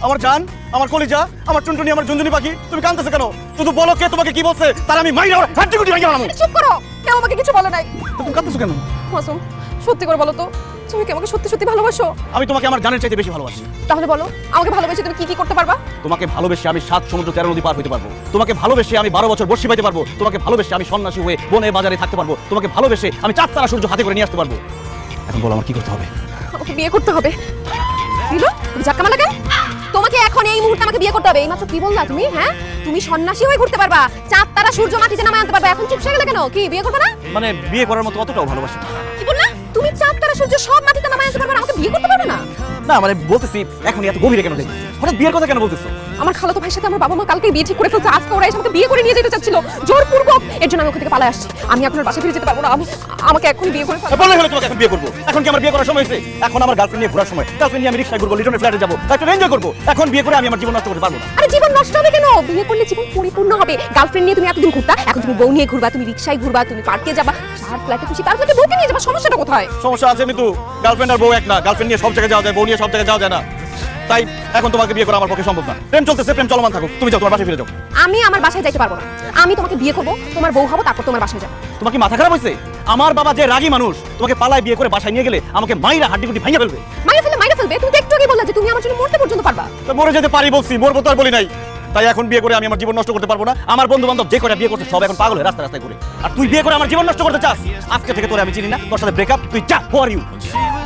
আমার জান, আমার কলিজা, আমার টুনটুনি, আমার ঝুনঝুনি পাখি, তুমি কাঁদতেছো কেন? শুধু বলো কে তোমাকে কি বলছে, তার আমি মাইরা হাড্ডিগুটি ভাঙিয়ে বানাবো। চুপ করো, কেউ আমাকে কিছু বলে নাই। তুমি কাঁদতেছো কেন? মাসুম, সত্যি করে বলো তো, তুমি কি আমাকে সত্যি সত্যি ভালোবাসো? আমি তোমাকে আমার জানের চাইতে বেশি ভালোবাসি। তাহলে বলো, আমাকে ভালোবেসে তুমি কি কি করতে পারবা? তোমাকে ভালোবেসে আমি 7 সমুদ্র 13 নদী পার হইতে পারবো। তোমাকে ভালোবেসে আমি 12 বছর বর্ষি পাইতে পারবো। তোমাকে ভালোবেসে আমি সন্ন্যাসী হয়ে বনে বাজারে থাকতে পারবো। তোমাকে ভালোবেসে আমি 4 তারা সূর্য হাতে করে নিয়ে আসতে পারবো। এখন বলো আমার কি করতে হবে? আমাকে বিয়ে করতে হবে। দিলো, তুমি ধাক্কা মারলা কেন? তোমাকে এখন এই মুহূর্তে আমাকে বিয়ে করতে হবে। এইমাত্র কি বললা তুমি? হ্যাঁ, তুমি সন্ন্যাসী হয়ে ঘুরতে পারবা, 4 তারা সূর্য মাটিতে নামায় আনতে পারবা। এখন চুপসে গেলে কেন? কি বিয়ে করবে না? মানে বিয়ে করার মতো অতটাও ভালোবাসি না। কি বললা? তুমি 4 তারা সূর্য সব মাটিতে নামায় আনতে পারবা, আর আমাকে বিয়ে করতে পারবে না? না মানে বলতেছি এখন এত গভীরে কেন দেখছিস? হঠাৎ বিয়ের কথা কেন বলতেছো? আমার খালাতো ভাইয়ের সাথে আমার বাবা মা কালকে বিয়ে ঠিক করে ফেলছে। আজকে ওরা এসে আমাকে বিয়ে করে নিয়ে যেতে চাচ্ছিল জোরপূর্বক। এর জন্য আমি ওখান থেকে পালায়ে আসছি। আমি এখন আর বাসায় ফিরে যেতে পারবো না। আমাকে এখন বিয়ে করে ফেলো। বললে হলো তোমাকে এখন বিয়ে করবো। এখন কি আমার বিয়ে করার সময় হয়েছে? এখন আমার গার্লফ্রেন্ড নিয়ে ঘোরার সময়। গার্লফ্রেন্ড নিয়ে আমি রিকশায় ঘুরবো, লিটনের ফ্ল্যাটে যাবো, একটা এনজয় করবো। এখন বিয়ে করে আমি আমার জীবন নষ্ট করতে পারবো না। আরে জীবন নষ্ট হবে কেন? বিয়ে করলে জীবন পরিপূর্ণ হবে। গার্লফ্রেন্ড নিয়ে তুমি এতদিন ঘুরতা, এখন তুমি বউ নিয়ে ঘুরবা, তুমি রিকশায় ঘুরবা, তুমি পার্কে যাবা, যার ফ্ল্যাটে খুশি তার ফ্ল্যাটে বউকে নিয়ে যাবা। সমস্যাটা কোথায়? সমস্যা আছে কিন্তু গার্লফ্রেন্ড আর বউ এক না। গার্লফ্রেন্ড নিয়ে সব জায়গায় যাওয়া যায়, বউ নিয়ে সব জায়গায় যাওয়া যায় না। তাই এখন তোমাকে বিয়ে করা আমার পক্ষে সম্ভব না। প্রেম চলতেছে, প্রেম চলমান থাকুক। তুমি যাও, তোমার বাসায় ফিরে যাও। আমি আমার বাসায় যাইতে পারবো না। আমি তোমাকে বিয়ে করবো, তোমার বউ হবো, তারপর তোমার বাসায় যাবো। তোমার কি মাথা খারাপ হয়েছে? আমার বাবা যে রাগী মানুষ, তোমাকে পালায় বিয়ে করে বাসায় নিয়ে গেলে আমাকে মাইরা হাড্ডিগুটি ভাঙিয়ে ফেলবে। মাইরা ফেলবে? তুমি তো একটু আগে বললা যে তুমি আমার জন্য মরতে পর্যন্ত পারবা। তো মরে যেতে পারি বলছি, মরবো তো আর বলি নাই। তাই এখন বিয়ে করে আমি আমার জীবন নষ্ট করতে পারবো না। আমার বন্ধু বান্ধব যে করে বিয়ে করছে সব এখন পাগল হয়ে রাস্তায় রাস্তায় ঘুরে। আর তুই বিয়ে করে আমার জীবন নষ্ট করতে চাস? আজকে থেকে তোরে আমি চিনি না, তোর সাথে ব্রেকআপ। তুই যা, ফর ইউ।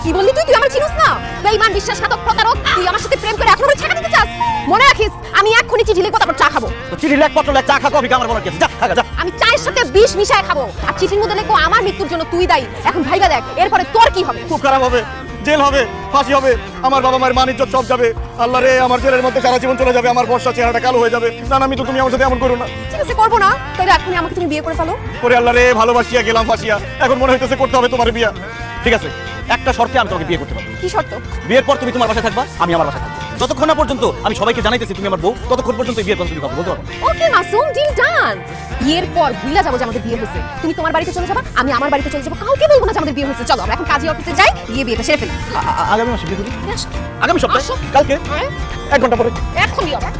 কি বললি তুই? তুই আমার চিনিস না? বেঈমান, বিশ্বাসঘাতক, প্রতারক। তুই আমার সাথে প্রেম করে এখন আমার ছেঁকা দিতে চাস? মনে রাখিস, আমি এক্ষুনি চিঠি লিখবো, তারপর চা খাবো। তো চিঠি লেখ, পত্র লেখ, চা খা, কফি খা, আমার বলার কি আছে? যা খা, যা। আমি চায়ের সাথে বিষ মিশায় খাবো, আর চিঠির মধ্যে লিখবো আমার মৃত্যুর জন্য তুই দায়ী। এখন ভাইবা দেখ, এরপরে তোর কি হবে? খুব খারাপ হবে, জেল হবে, ফাঁসি হবে, আমার বাবা মায়ের মান ইজ্জত সব যাবে। আল্লাহ রে, আমার জেলের মধ্যে সারা জীবন চলে যাবে, আমার ফর্সা চেহারাটা কালো হয়ে যাবে। না না মিতু, তুমি আমার সাথে এমন করো না। ঠিক আছে, করবো না। তাহলে এখনই আমাকে তুমি বিয়ে করে ফেলো। করে আল্লাহ রে, ভালোবাসিয়া গেলাম ফাঁসিয়া, এখন মনে হইতেছে করতে হবে তোমার বিয়া। ঠিক আছে, একটা শর্তে আমি তোমাকে বিয়ে করতে পারবো। কি শর্ত? বিয়ের পর তুমি তোমার বাসায় থাকবা, আমি আমার বাসায় থাকবো। যতক্ষণ না পর্যন্ত আমি সবাইকে জানাইতেছি তুমি আমার বউ, ততক্ষণ পর্যন্ত এই বিয়ের কথা তুমি বলতে পারবো। ওকে মাসুম, ডিল ডান। বিয়ের পর ভুলে যাবো যে আমাদের বিয়ে হয়েছে। তুমি তোমার বাড়িতে চলে যাবা, আমি আমার বাড়িতে চলে যাবো। কাউকে বলবো না যে আমাদের বিয়ে হয়েছে। চলো আমরা এখন কাজী অফিসে যাই, গিয়ে বিয়েটা সেরে ফেলি। আগামী মাসে বিয়ে করি। আসো। আগামী সপ্তাহে? আসো। কালকে? হ্যাঁ, 1 ঘন্টা পরে। এখনই আবার।